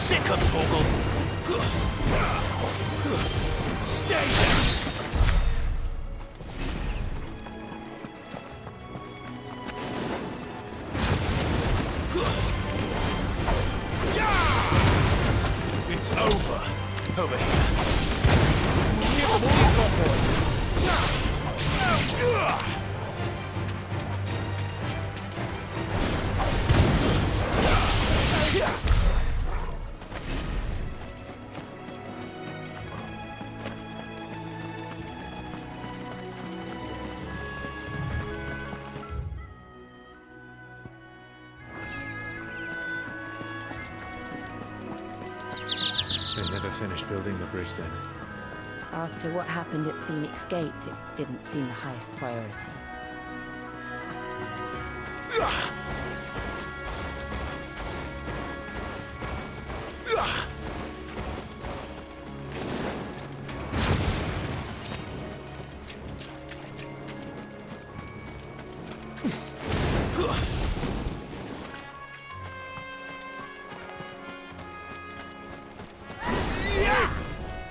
Sick of Toggle! Stay down! It's over. Over here. Give them all you've got, boys. They never finished building the bridge then. After what happened at Phoenix Gate, it didn't seem the highest priority.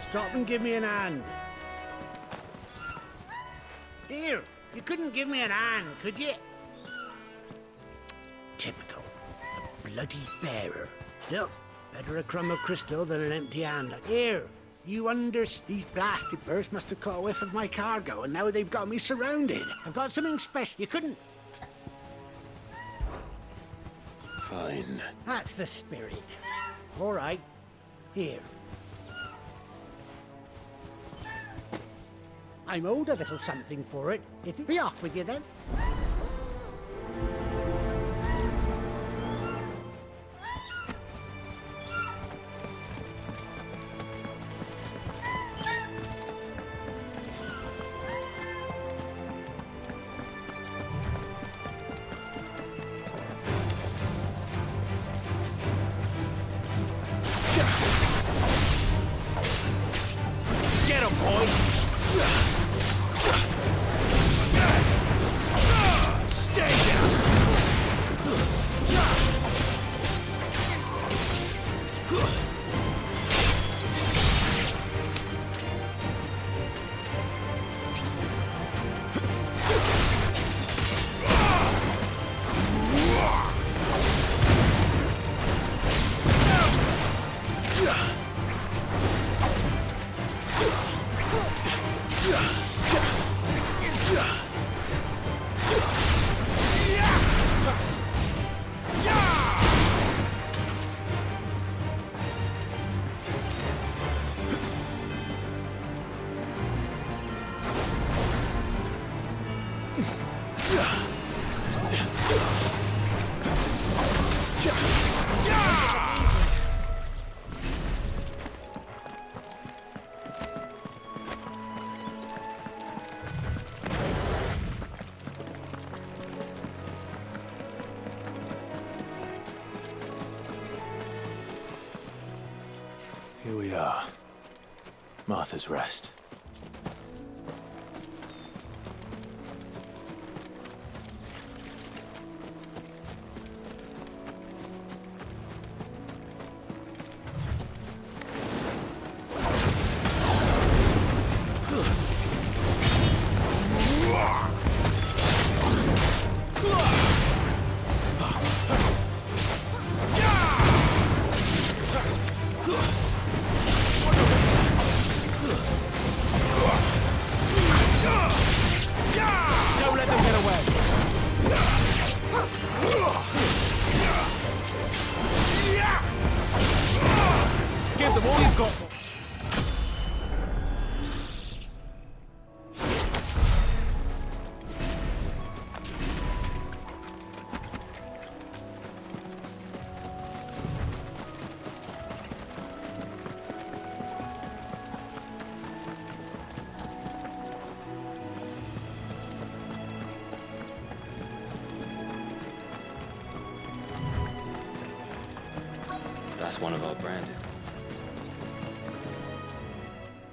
Stop and give me an hand. Here, you couldn't give me an hand, could you? Typical. A bloody bearer. Still, better a crumb of crystal than an empty hand. Here, these blasted birds must have caught a whiff of my cargo, and now they've got me surrounded. I've got something special. You couldn't... Fine. That's the spirit. All right. Here. I'm owed a little something for it. If you be off with you then. Get him, boy! Stay down! Here we are. Martha's Rest. Give them all you've got. That's one of our brand.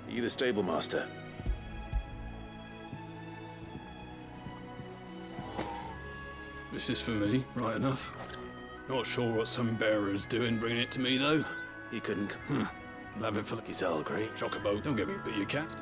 Are you the stable master? This is for me, right enough. Not sure what some bearer is doing bringing it to me, though. He couldn't. I'll have it for He's all great. Chocobo, don't get me, but you can't.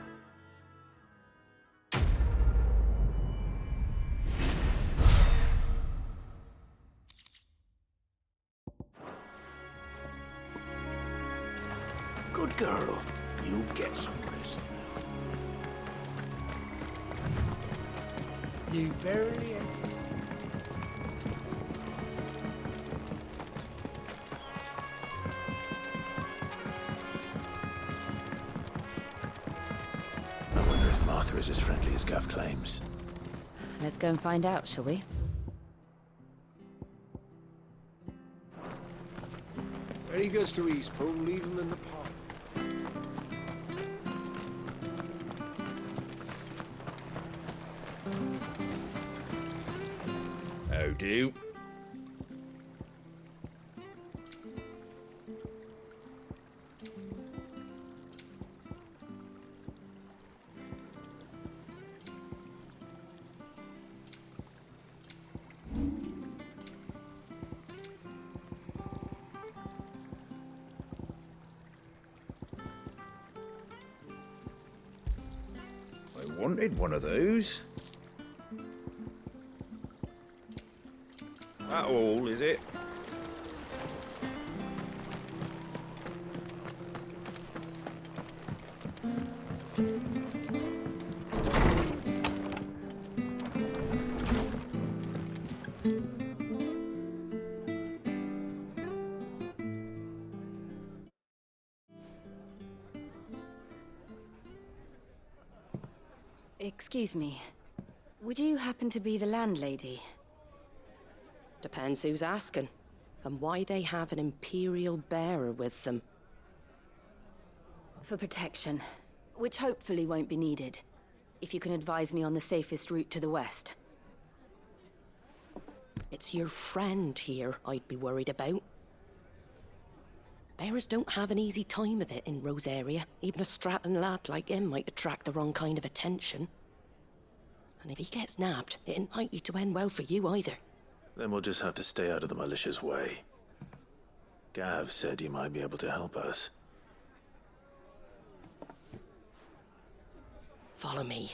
Good girl. You get some rest now. You barely empty. I wonder if Martha is as friendly as Gav claims. Let's go and find out, shall we? When he goes to Eastpool, leave him in the park. How do? I wanted one of those. That all, is it? Excuse me. Would you happen to be the landlady? Depends who's asking, and why they have an Imperial bearer with them. For protection, which hopefully won't be needed. If you can advise me on the safest route to the west. It's your friend here I'd be worried about. Bearers don't have an easy time of it in Rosaria. Even a Stratton lad like him might attract the wrong kind of attention. And if he gets nabbed, it ain't likely to end well for you either. Then we'll just have to stay out of the malicious way. Gav said he might be able to help us. Follow me.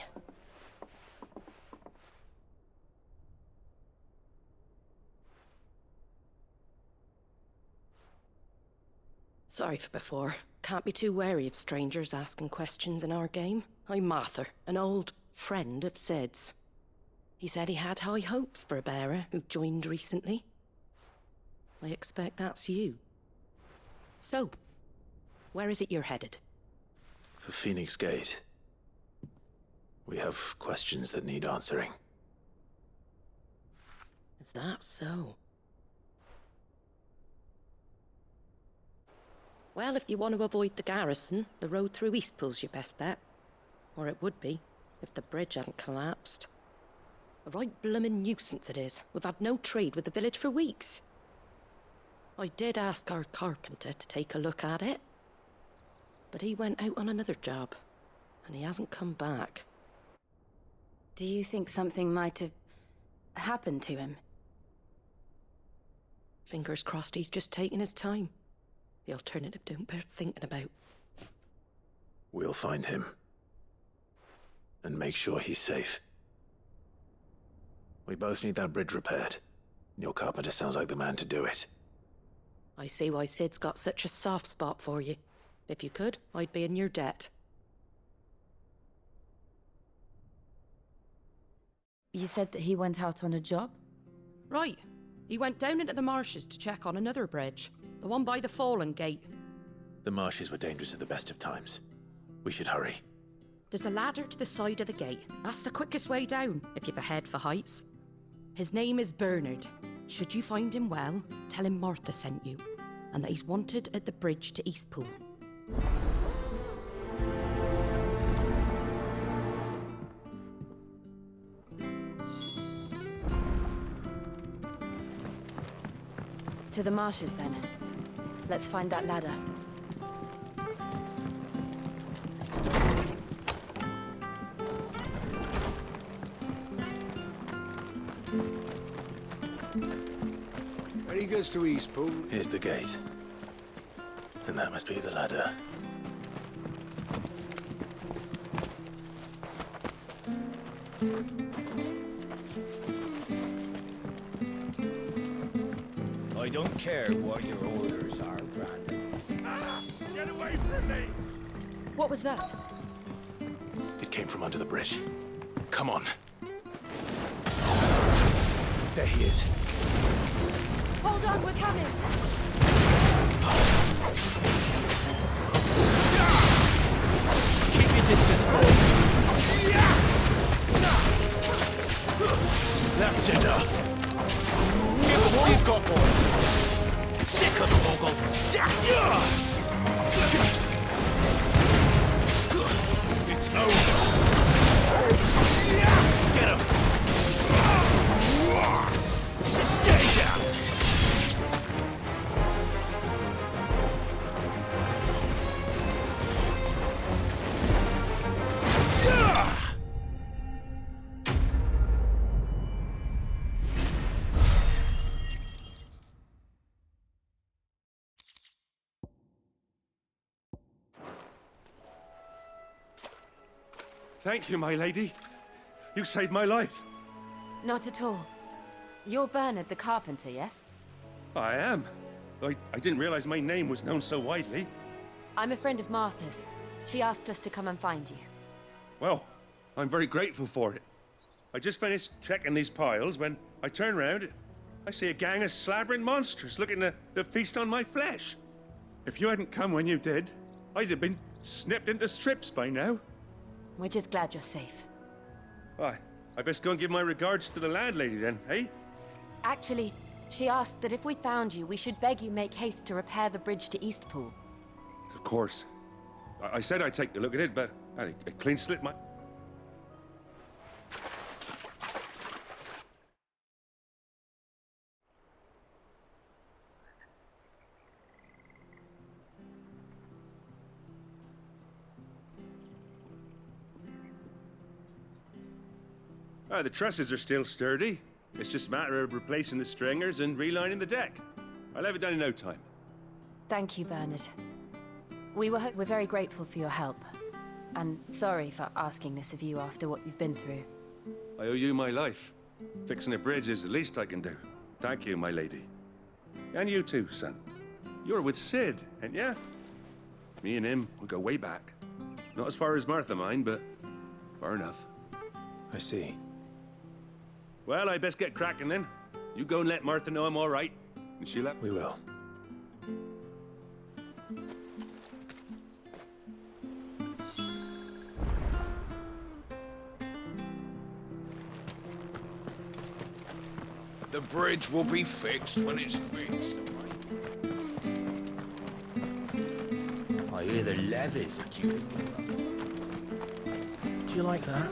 Sorry for before. Can't be too wary of strangers asking questions in our game. I'm Martha, an old friend of Sid's. He said he had high hopes for a bearer who joined recently. I expect that's you. So, where is it you're headed? For Phoenix Gate. We have questions that need answering. Is that so? Well, if you want to avoid the garrison, the road through Eastpool's your best bet. Or it would be, if the bridge hadn't collapsed. A right bloomin' nuisance it is. We've had no trade with the village for weeks. I did ask our carpenter to take a look at it. But he went out on another job, and he hasn't come back. Do you think something might have happened to him? Fingers crossed he's just taking his time. The alternative don't bear thinking about. We'll find him. And make sure he's safe. We both need that bridge repaired. Your carpenter sounds like the man to do it. I see why Sid's got such a soft spot for you. If you could, I'd be in your debt. You said that he went out on a job? Right. He went down into the marshes to check on another bridge. The one by the Fallen Gate. The marshes were dangerous at the best of times. We should hurry. There's a ladder to the side of the gate. That's the quickest way down, if you've a head for heights. His name is Bernard. Should you find him well, tell him Martha sent you, and that he's wanted at the bridge to Eastpool. To the marshes, then. Let's find that ladder. When he goes to Eastpool, Here's the gate. And that must be the ladder. I don't care what your orders are, Brandon. Get away from me! What was that? It came from under the bridge. Come on. There he is. Hold on, we're coming! Keep your distance, boy. That's enough. Give him all you've got, boy. Sick of Toggle. It's over. Get him. Stay down. Thank you, my lady. You saved my life. Not at all. You're Bernard the carpenter, yes? I am. I didn't realize my name was known so widely. I'm a friend of Martha's. She asked us to come and find you. Well, I'm very grateful for it. I just finished checking these piles when I turn round. I see a gang of slavering monsters looking to feast on my flesh. If you hadn't come when you did, I'd have been snipped into strips by now. We're just glad you're safe. Why, I best go and give my regards to the landlady then, eh? Actually, she asked that if we found you, we should beg you make haste to repair the bridge to Eastpool. Of course. I said I'd take a look at it, but I clean slipped my... The trusses are still sturdy. It's just a matter of replacing the stringers and relining the deck. I'll have it done in no time. Thank you, Bernard. We're very grateful for your help. And sorry for asking this of you after what you've been through. I owe you my life. Fixing a bridge is the least I can do. Thank you, my lady. And you too, son. You're with Sid, ain't ya? Me and him, we go way back. Not as far as Martha, mind, but far enough. I see. Well, I best get cracking then. You go and let Martha know I'm all right, and she'll let... We will. The bridge will be fixed when it's fixed. I hear the levies are due. Do you like that?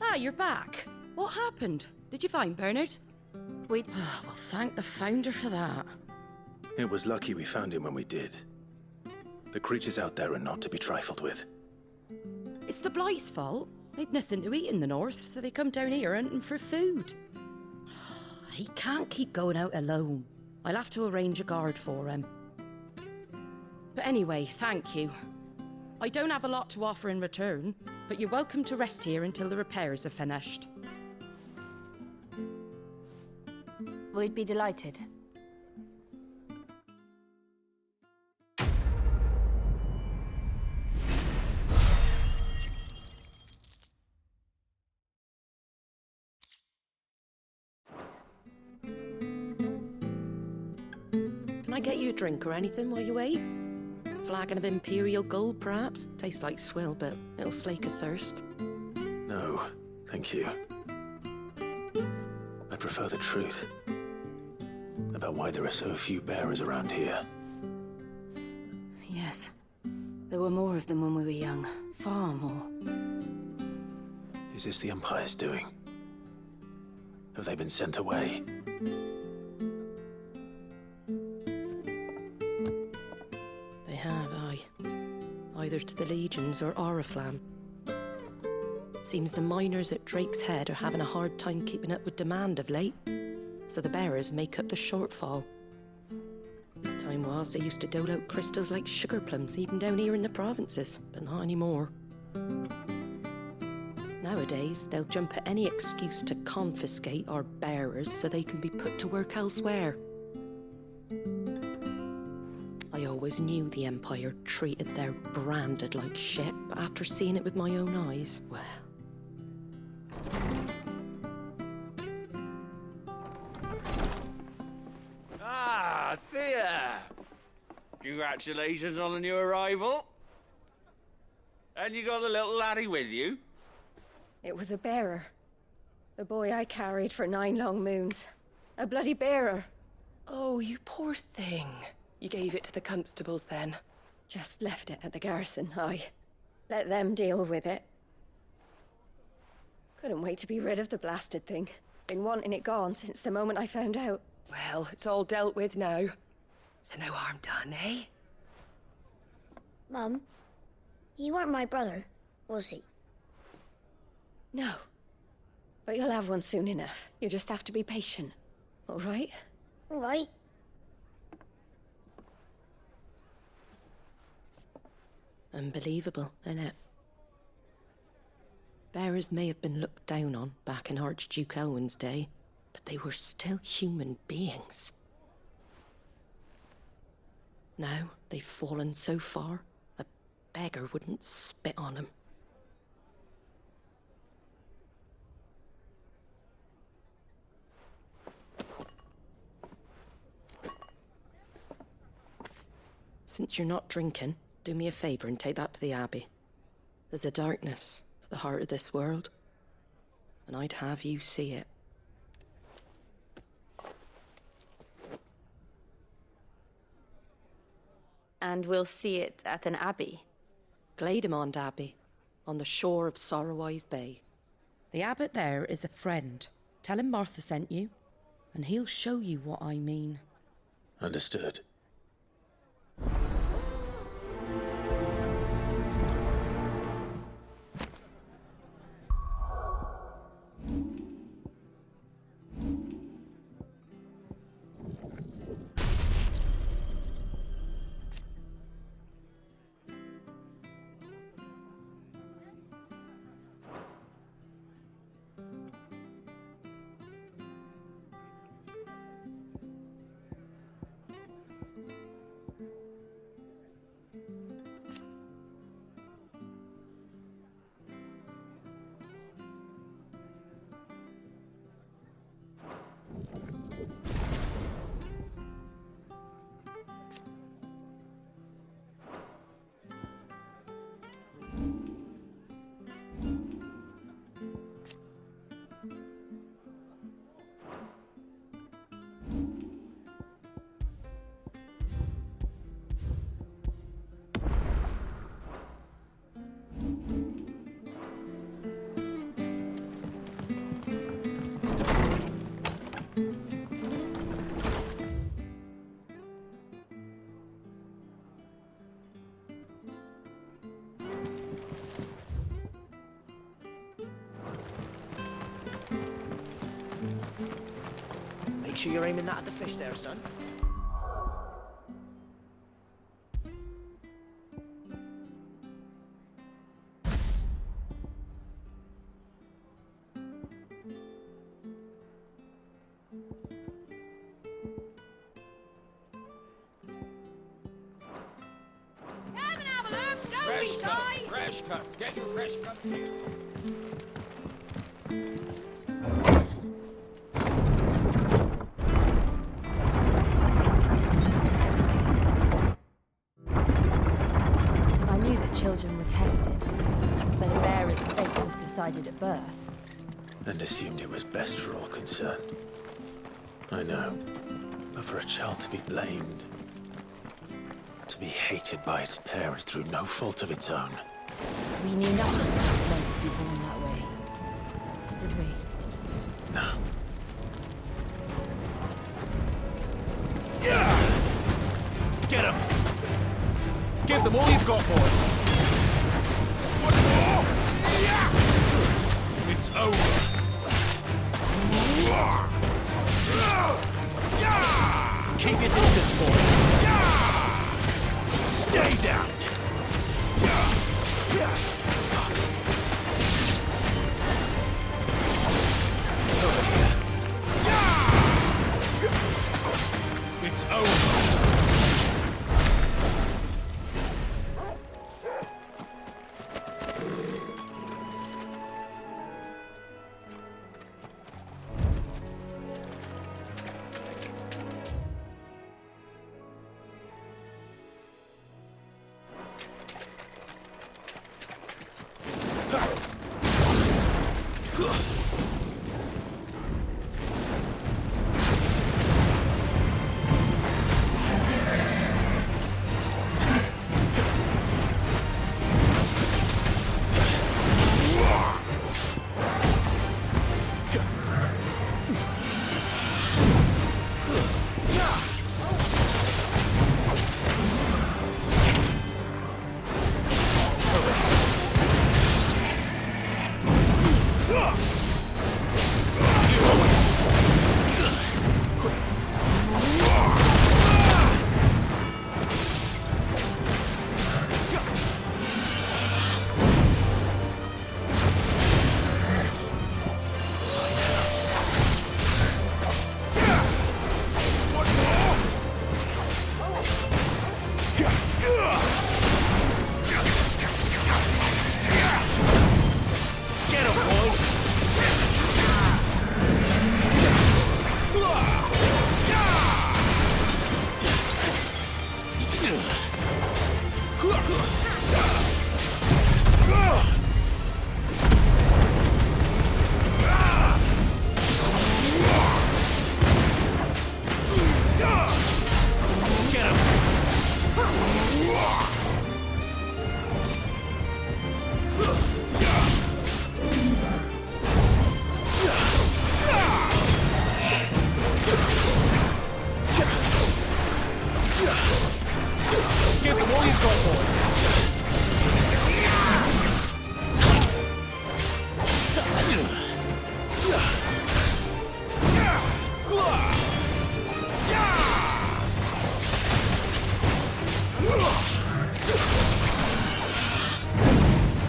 Ah, you're back. What happened? Did you find Bernard? We... Well, thank the Founder for that. It was lucky we found him when we did. The creatures out there are not to be trifled with. It's the Blight's fault. They'd nothing to eat in the north, so they come down here hunting for food. He can't keep going out alone. I'll have to arrange a guard for him. But anyway, thank you. I don't have a lot to offer in return, but you're welcome to rest here until the repairs are finished. We'd be delighted. Can I get you a drink or anything while you wait? Flagon of Imperial gold, perhaps? Tastes like swill, but it'll slake a thirst. No, thank you. I prefer the truth about why there are so few bearers around here. Yes. There were more of them when we were young. Far more. Is this the Empire's doing? Have they been sent away? They have, aye. Either to the Legions or Oriflamme. Seems the miners at Drake's Head are having a hard time keeping up with demand of late, so the bearers make up the shortfall. Time was they used to dole out crystals like sugar plums even down here in the provinces, but not anymore. Nowadays, they'll jump at any excuse to confiscate our bearers so they can be put to work elsewhere. I always knew the Empire treated their branded like shit, but after seeing it with my own eyes, well... Ah, Thea! Congratulations on the new arrival. And you got the little laddie with you? It was a bearer. The boy I carried for 9 long moons. A bloody bearer. Oh, you poor thing. You gave it to the constables then? Just left it at the garrison, aye. Let them deal with it. Couldn't wait to be rid of the blasted thing. Been wanting it gone since the moment I found out. Well, it's all dealt with now. So no harm done, eh? Mum, he weren't my brother, was he? No. But you'll have one soon enough. You just have to be patient. All right? All right. Unbelievable, innit? Bearers may have been looked down on back in Archduke Elwin's day, but they were still human beings. Now they've fallen so far, a beggar wouldn't spit on them. Since you're not drinking, do me a favour and take that to the Abbey. There's a darkness at the heart of this world, and I'd have you see it. And we'll see it at an abbey? Glademond Abbey, on the shore of Sorrowwise Bay. The abbot there is a friend. Tell him Martha sent you, and he'll show you what I mean. Understood. Make sure you're aiming that at the fish there, son. Come and have a look! Don't be shy! Fresh cuts. Get your fresh cuts here. children were tested, that a bearer's fate was decided at birth. And assumed it was best for all concerned. I know. But for a child to be blamed, to be hated by its parents through no fault of its own. We knew nothing was meant to be born that way, did we? No. Get him! Give them all you've got, boys! One more! It's over! Keep your distance, boy! Stay down! Over here. It's over!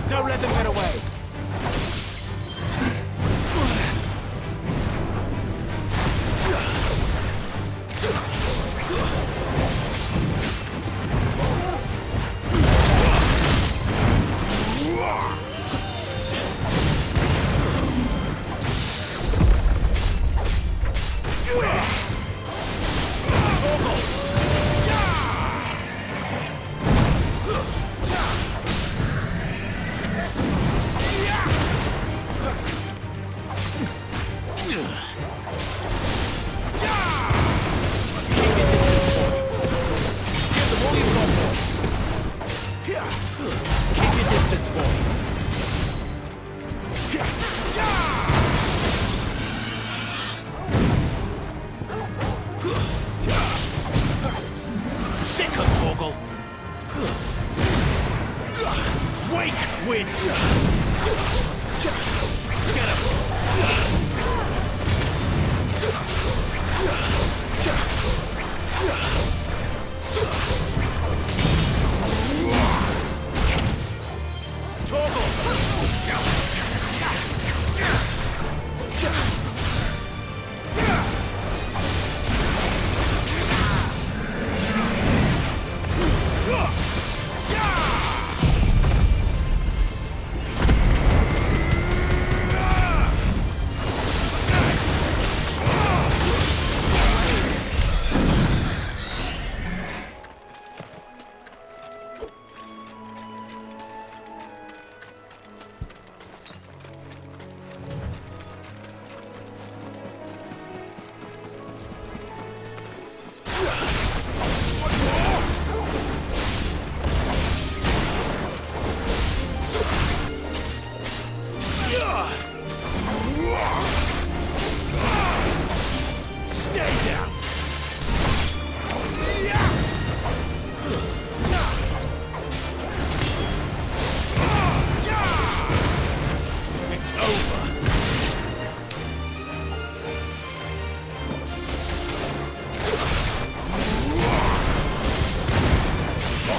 Don't let them get away!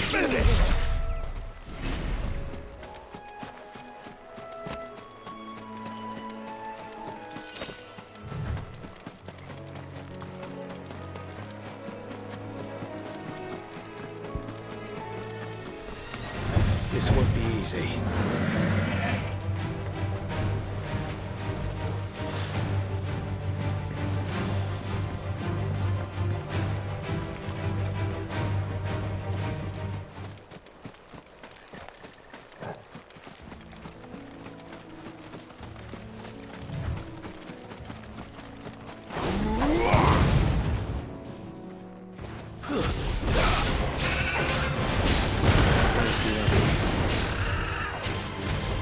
finished! This won't be easy.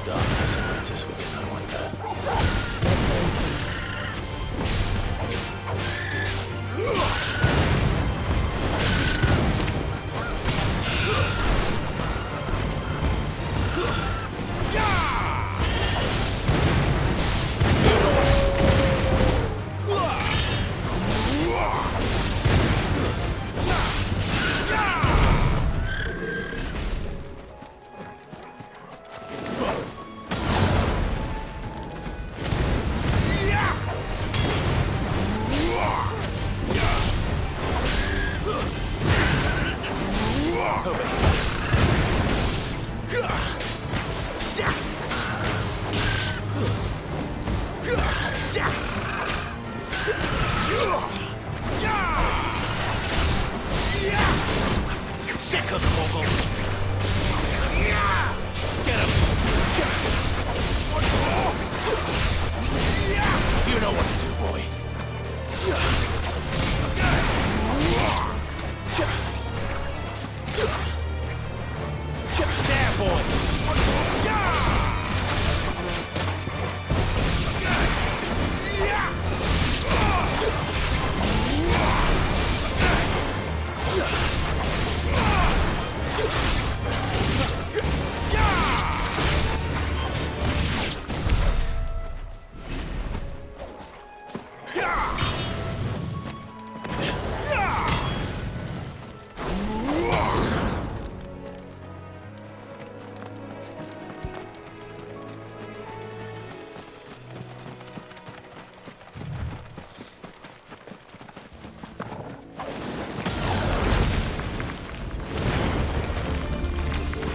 Darkness awaits us within, I wonder. Sick of Chocobo! Get him! You know what to do, boy. There, boy!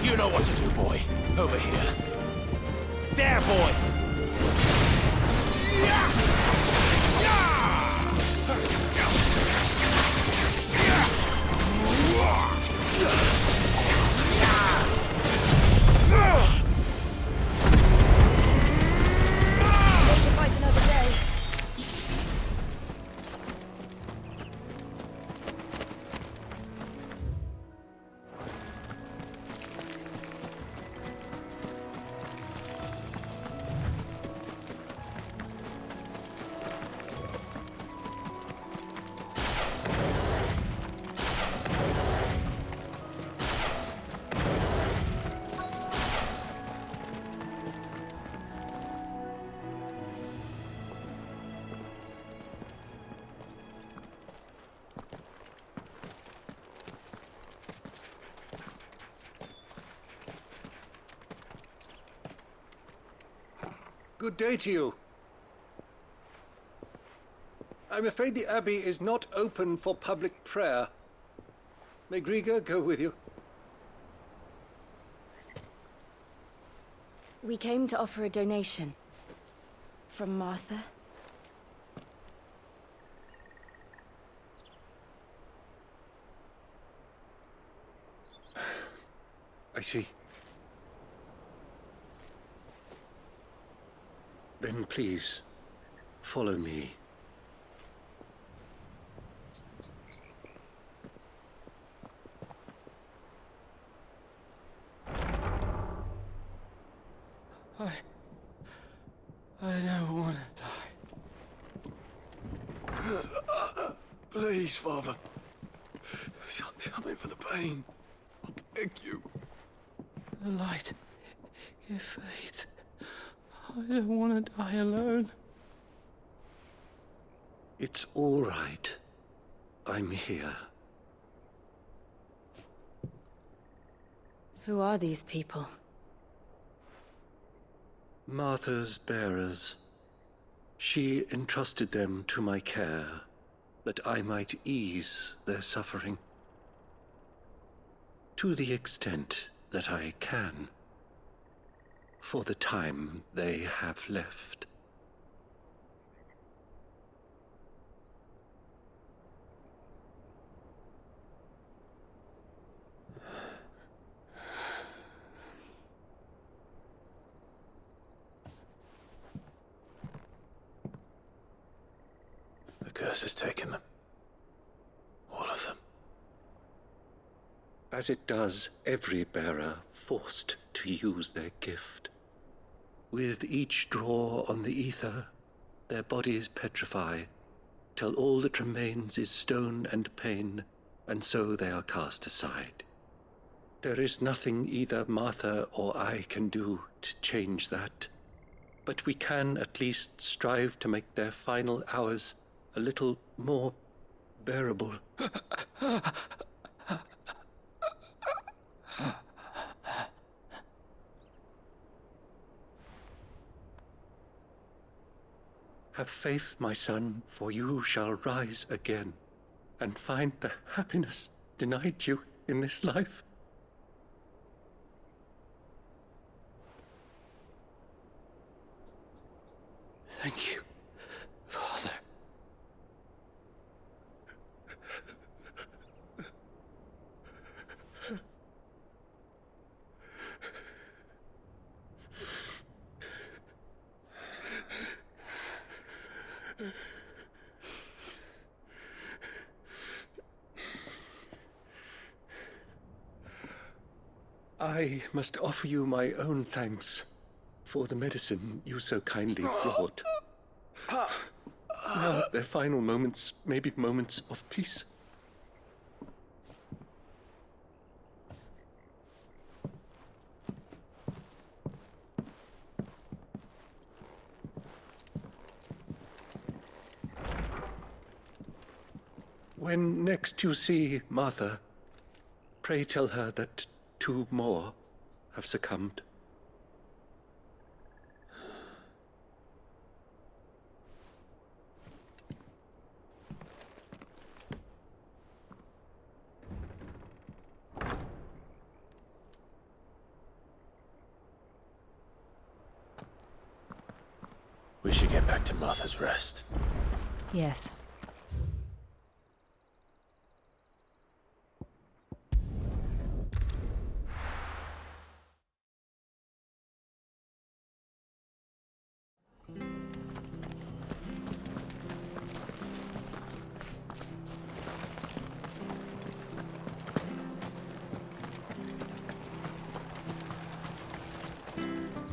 You know what to do, boy. Over here. There, boy! Let you fight another day. Good day to you. I'm afraid the Abbey is not open for public prayer. May Griga go with you? We came to offer a donation. From Martha. I see. Then please, follow me. I don't want to die. Please, Father. Something for the pain. I beg you. The light, it fades. I don't want to die alone. It's all right. I'm here. Who are these people? Martha's bearers. She entrusted them to my care, that I might ease their suffering. To the extent that I can, for the time they have left. The curse has taken them. All of them. As it does every bearer forced to use their gift. With each draw on the ether, their bodies petrify, till all that remains is stone and pain, and so they are cast aside. There is nothing either Martha or I can do to change that, but we can at least strive to make their final hours a little more bearable. Have faith, my son, for you shall rise again, and find the happiness denied you in this life. Thank you, Father. I must offer you my own thanks for the medicine you so kindly brought. Now, their final moments may be moments of peace. When next you see Martha, pray tell her that 2 more have succumbed. We should get back to Martha's Rest. Yes.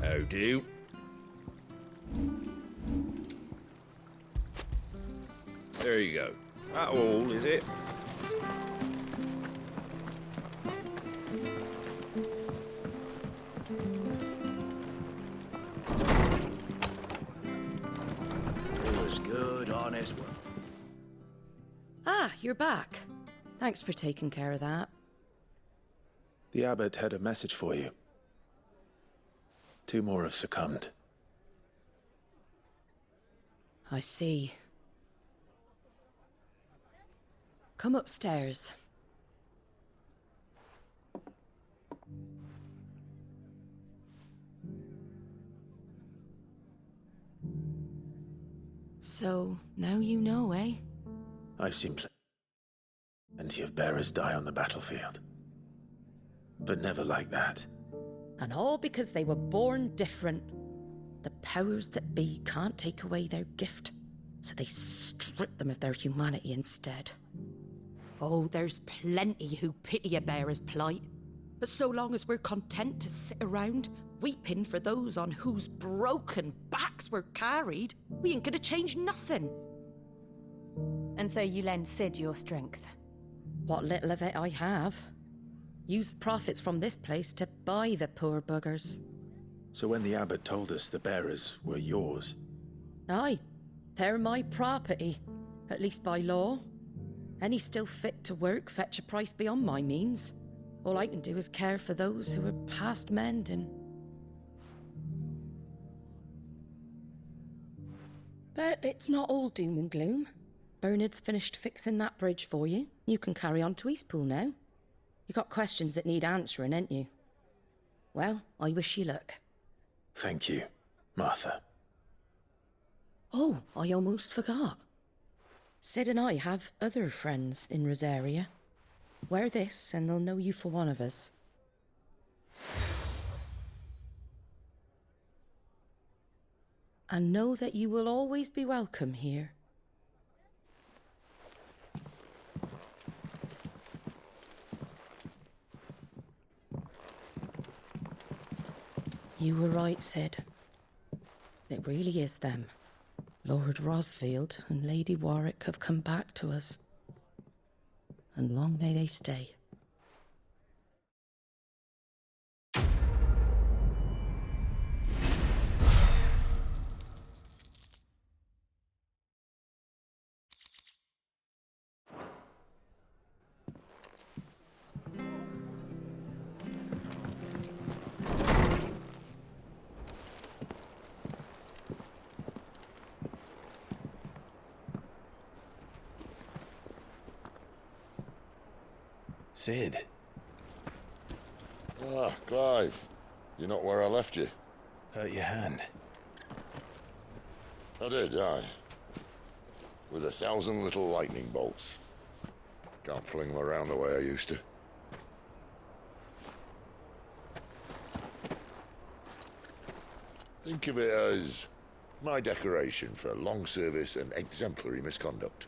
How do? There you go. That all, is it? It was good, honest work. Ah, you're back. Thanks for taking care of that. The abbot had a message for you. 2 more have succumbed. I see. Come upstairs. So, now you know, eh? I've seen plenty of bearers die on the battlefield. But never like that. And all because they were born different. The powers that be can't take away their gift, so they strip them of their humanity instead. Oh, there's plenty who pity a bearer's plight. But so long as we're content to sit around, weeping for those on whose broken backs we're carried, we ain't gonna change nothing. And so you lend Sid your strength? What little of it I have. Use profits from this place to buy the poor buggers. So when the abbot told us the bearers were yours... Aye, they're my property, at least by law. Any still fit to work fetch a price beyond my means. All I can do is care for those who are past mending. But it's not all doom and gloom. Bernard's finished fixing that bridge for you. You can carry on to Eastpool now. You got questions that need answering, ain't you? Well, I wish you luck. Thank you, Martha. Oh, I almost forgot. Sid and I have other friends in Rosaria. Wear this and they'll know you for one of us. And know that you will always be welcome here. You were right, Sid. It really is them. Lord Rosfield and Lady Warwick have come back to us. And long may they stay. Sid. Ah, Clive. You're not where I left you. Hurt your hand. I did, aye. With 1,000 little lightning bolts. Can't fling them around the way I used to. Think of it as my decoration for long service and exemplary misconduct.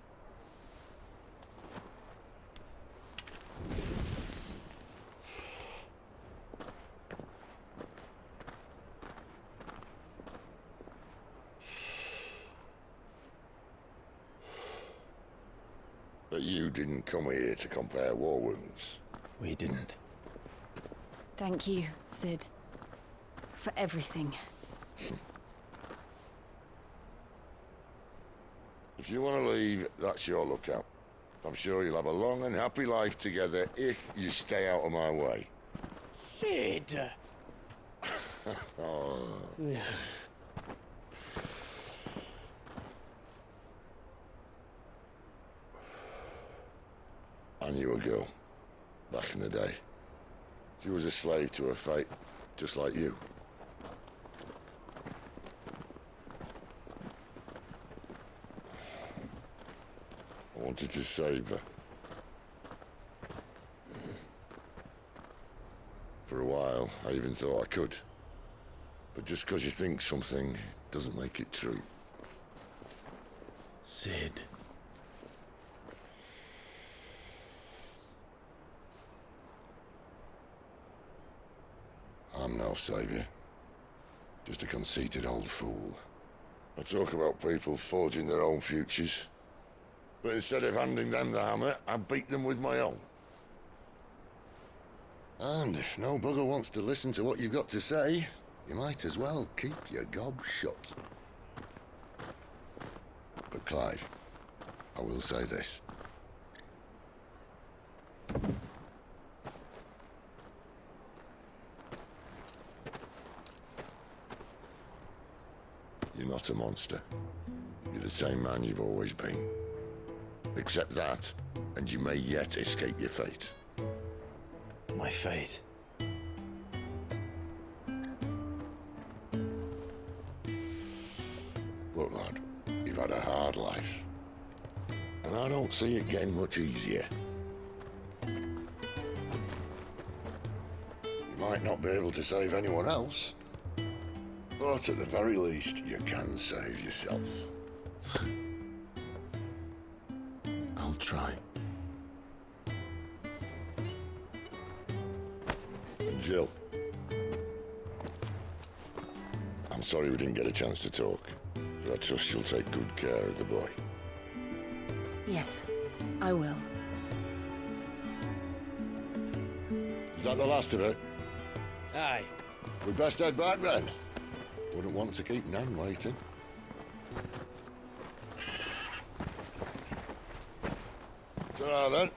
But you didn't come here to compare war wounds. We didn't. Thank you, Sid. For everything. If you want to leave, that's your lookout. I'm sure you'll have a long and happy life together if you stay out of my way. Sid! Oh. I knew a girl, back in the day. She was a slave to her fate, just like you. I wanted to save her. For a while, I even thought I could. But just because you think something doesn't make it true. Sid. I'm no savior. Just a conceited old fool. I talk about people forging their own futures. But instead of handing them the hammer, I beat them with my own. And if no bugger wants to listen to what you've got to say, you might as well keep your gob shut. But Clive, I will say this. You're not a monster. You're the same man you've always been. Accept that, and you may yet escape your fate. My fate? Look, lad, you've had a hard life. And I don't see it getting much easier. You might not be able to save anyone else, but at the very least, you can save yourself. I'll try. And Jill, I'm sorry we didn't get a chance to talk, but I trust you'll take good care of the boy. Yes, I will. Is that the last of it? Aye. We'd best head back then. Wouldn't want to keep Nan waiting. Ta-ra then.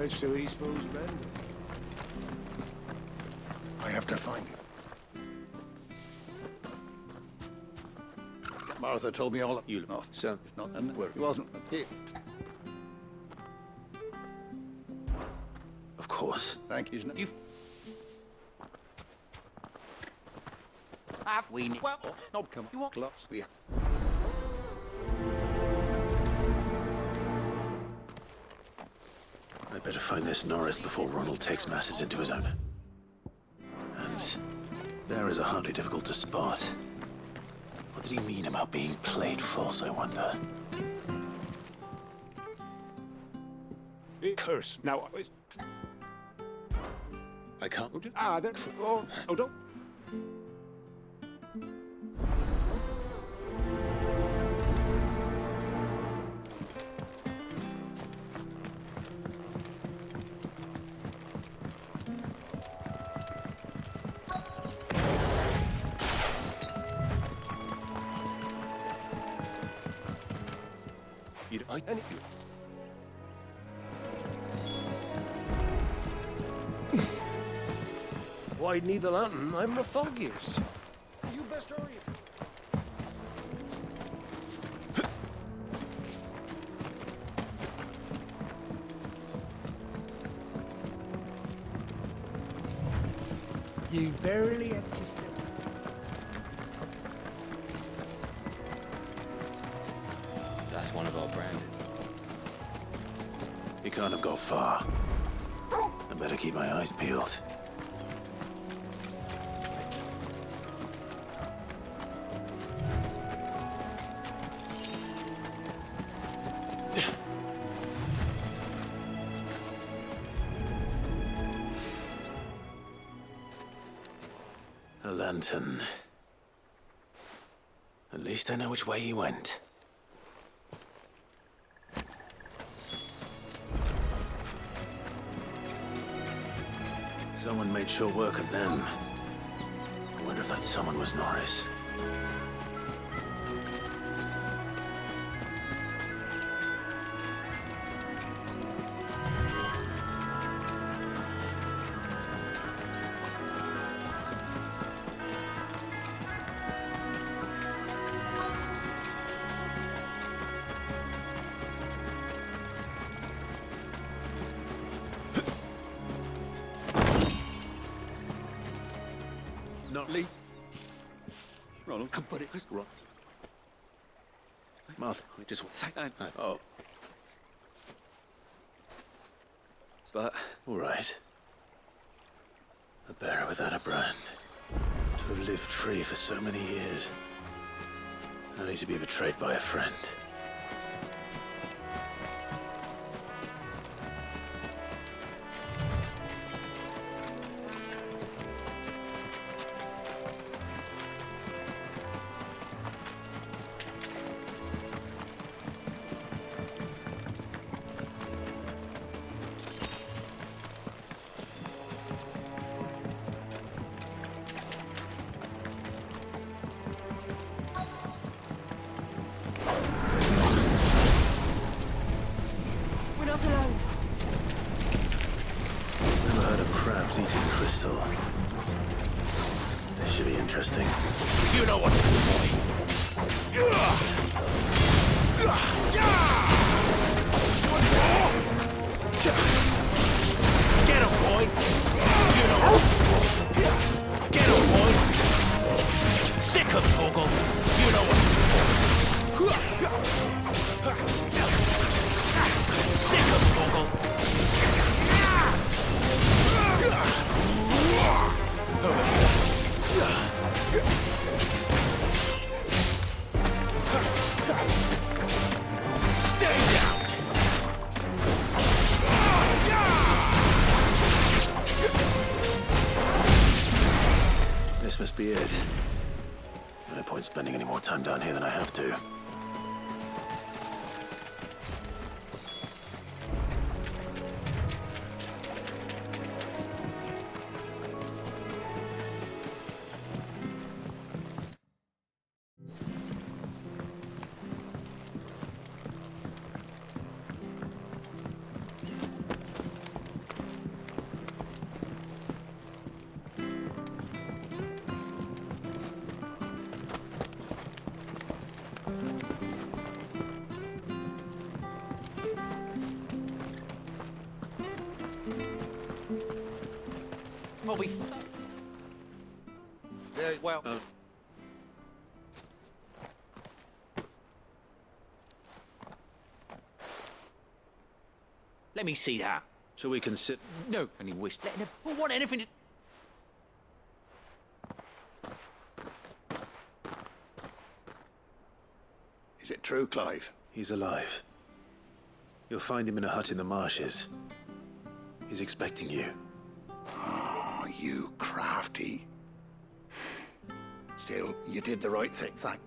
much do we suppose men? I have to find it. Martha told me all. You No, son. it's not. And where he wasn't. Here. Of course. Thank you. You. Half we need. Well, no, come on. You walk close. We. I better find this Norris before Ronald takes matters into his own. And bearers are hardly difficult to spot. What did he mean about being played false, I wonder? Curse. Now, I can't. there. Oh, don't. Why'd need the lantern? I'm the foggiest. You best hurry. You barely have to step. That's one of our branded. He can't have got far. I better keep my eyes peeled. A lantern. At least I know which way he went. Someone made short work of them. I wonder if that someone was Norris. Not Lee. Ronald, come buddy. Where's Ron? Martha, I just want. Oh. But All right. A bearer without a brand. To have lived free for so many years. Only to be betrayed by a friend. Eating crystal. This should be interesting. You know what to do, boy. Get him, boy. You know what to do. Get him, boy. Sick of Toggle. You know what to do, boy. Sick of Toggle. Stay down! This must be it. No point spending any more time down here than I have to. Well, we... Well... Let me see that. So we can sit... No, any wish. Let him... Who want anything to... Is it true, Clive? He's alive. You'll find him in a hut in the marshes. He's expecting you. Oh, you crafty. Still, you did the right thing, thank.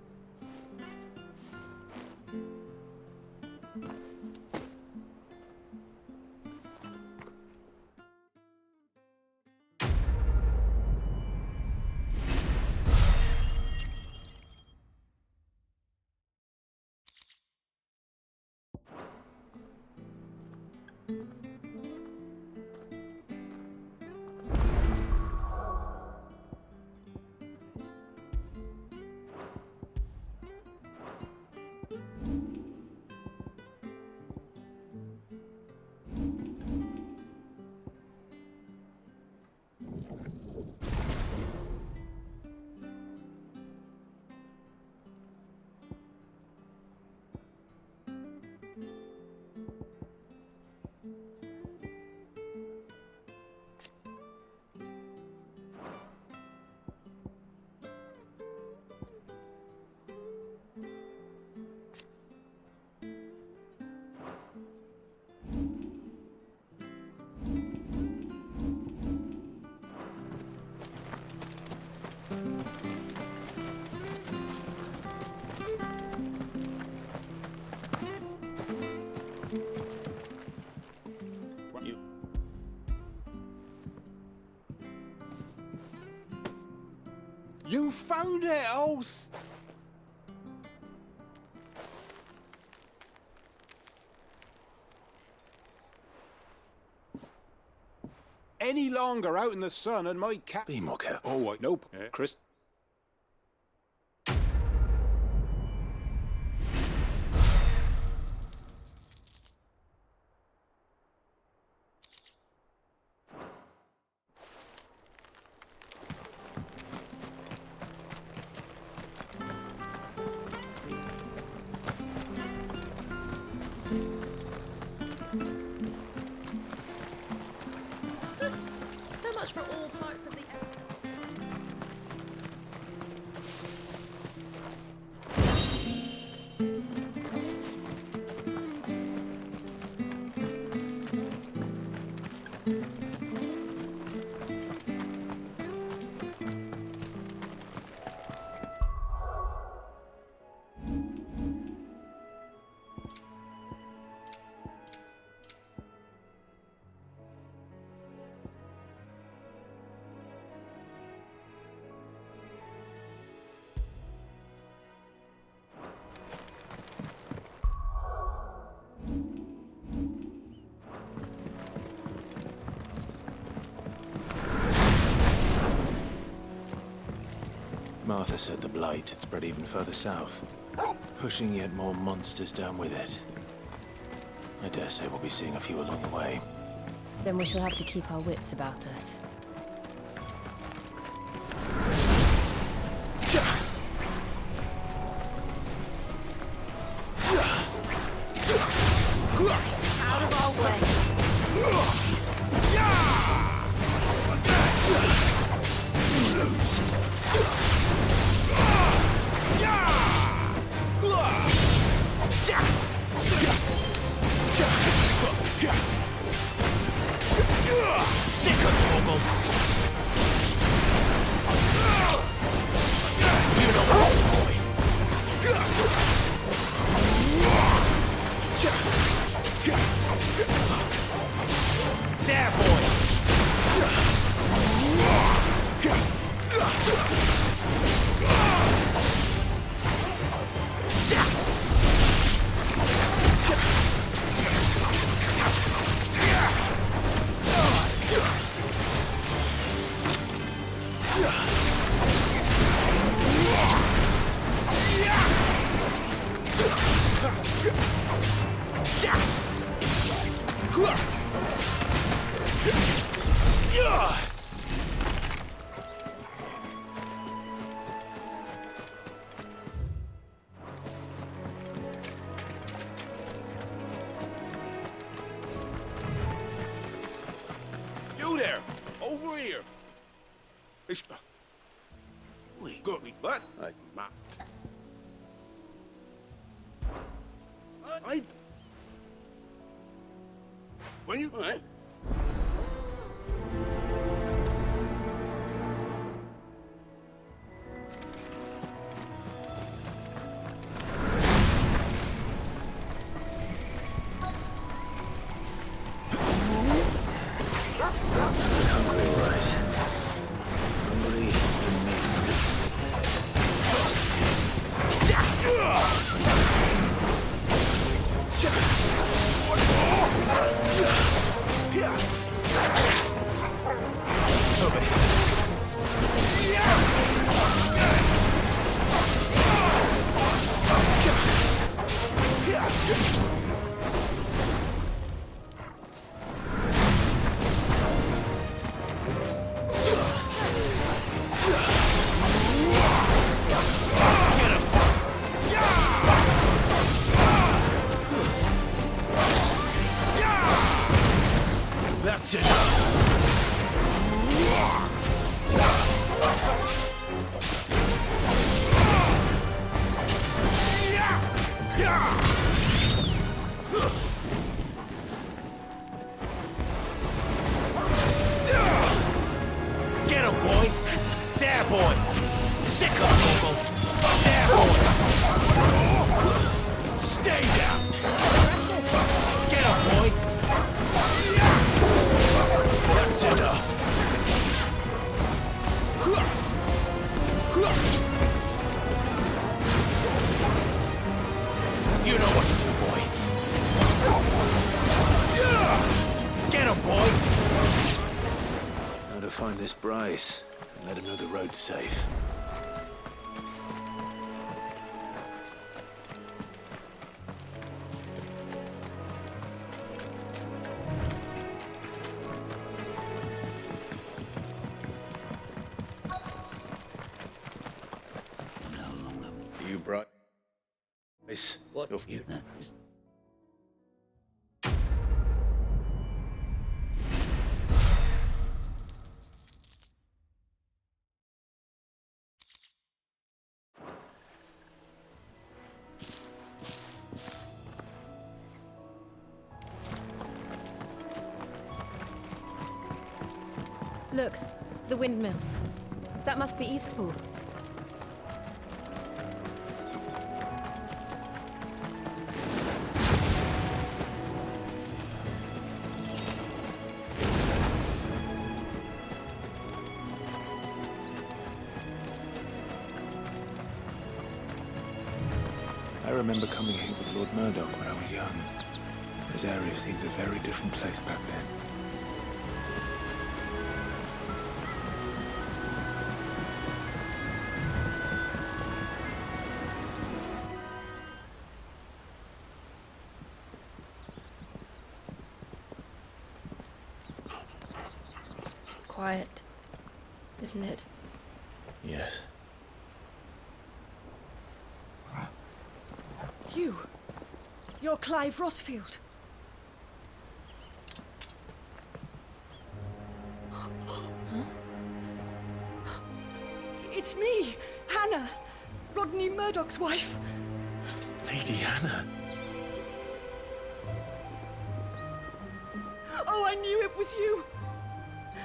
You found it, Oath! Any longer out in the sun and my cat... Be more careful. Oh, wait, nope. Chris... So much for all parts of the... Martha said the blight had spread even further south, pushing yet more monsters down with it. I dare say we'll be seeing a few along the way. Then we shall have to keep our wits about us. Out of our way. Sick of Chocobo! You know what, boy? There, boy! there! Over here! It's... Wait. Got me, what? I... When you... Right. That's enough. Get him, boy. There, boy. Sick of people. There, boy. Stay down. Get him, boy. That's enough. You know what to do, boy. Get him, boy. Now to find this Bryce and let him know the road's safe. You brought Bryce. What? You... Look, the windmills. That must be Eastpool. I remember coming here with Lord Murdoch when I was young. Those areas seemed a very different place back then. Quiet, isn't it? Yes. You're Clive Rossfield. It's me, Hannah, Rodney Murdoch's wife. Lady Hannah. Oh, I knew it was you.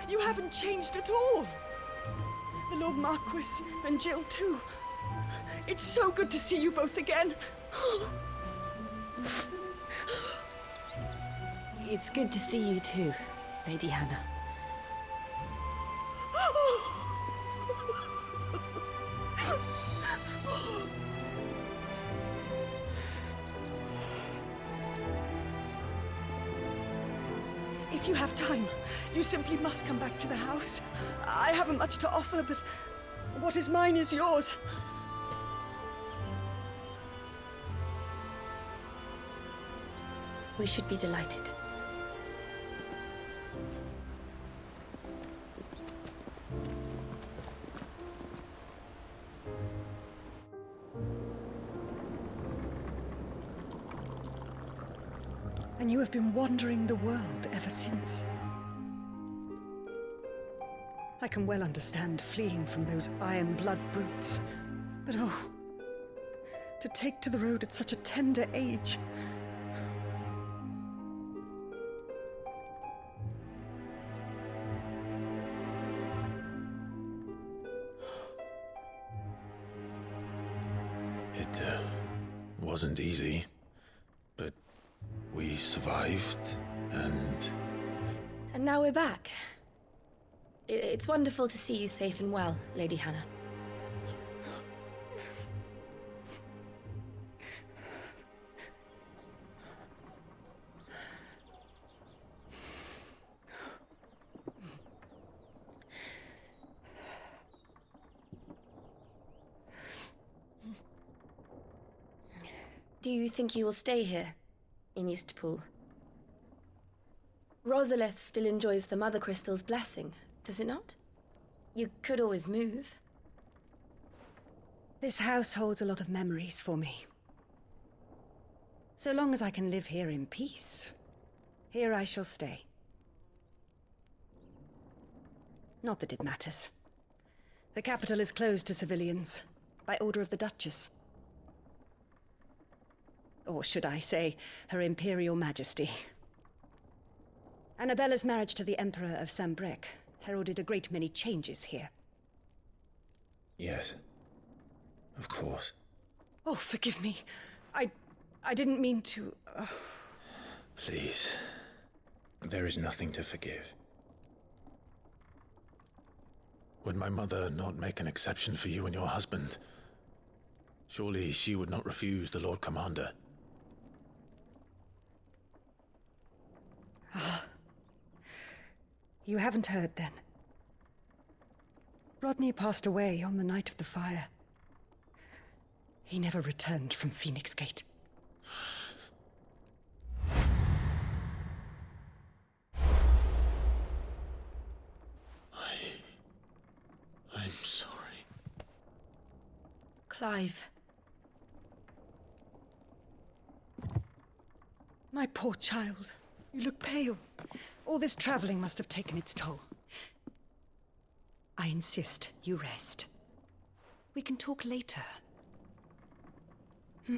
You haven't changed at all. The Lord Marquis and Jill too. It's so good to see you both again. It's good to see you too, Lady Hannah. If you have time, you simply must come back to the house. I haven't much to offer, but what is mine is yours. We should be delighted. And you have been wandering the world ever since. I can well understand fleeing from those iron blood brutes. But oh, to take to the road at such a tender age. It wasn't easy, but we survived, and... And now we're back. It's wonderful to see you safe and well, Lady Hannah. Do you think you will stay here, in Eastpool? Rosalith still enjoys the Mother Crystal's blessing, does it not? You could always move. This house holds a lot of memories for me. So long as I can live here in peace, here I shall stay. Not that it matters. The capital is closed to civilians, by order of the Duchess. Or should I say, Her Imperial Majesty. Annabella's marriage to the Emperor of Sambrec heralded a great many changes here. Yes. Of course. Oh, forgive me. I didn't mean to... Please. There is nothing to forgive. Would my mother not make an exception for you and your husband? Surely she would not refuse the Lord Commander. You haven't heard, then. Rodney passed away on the night of the fire. He never returned from Phoenix Gate. I'm sorry. Clive. My poor child. You look pale. All this traveling must have taken its toll. I insist you rest. We can talk later. Hmm?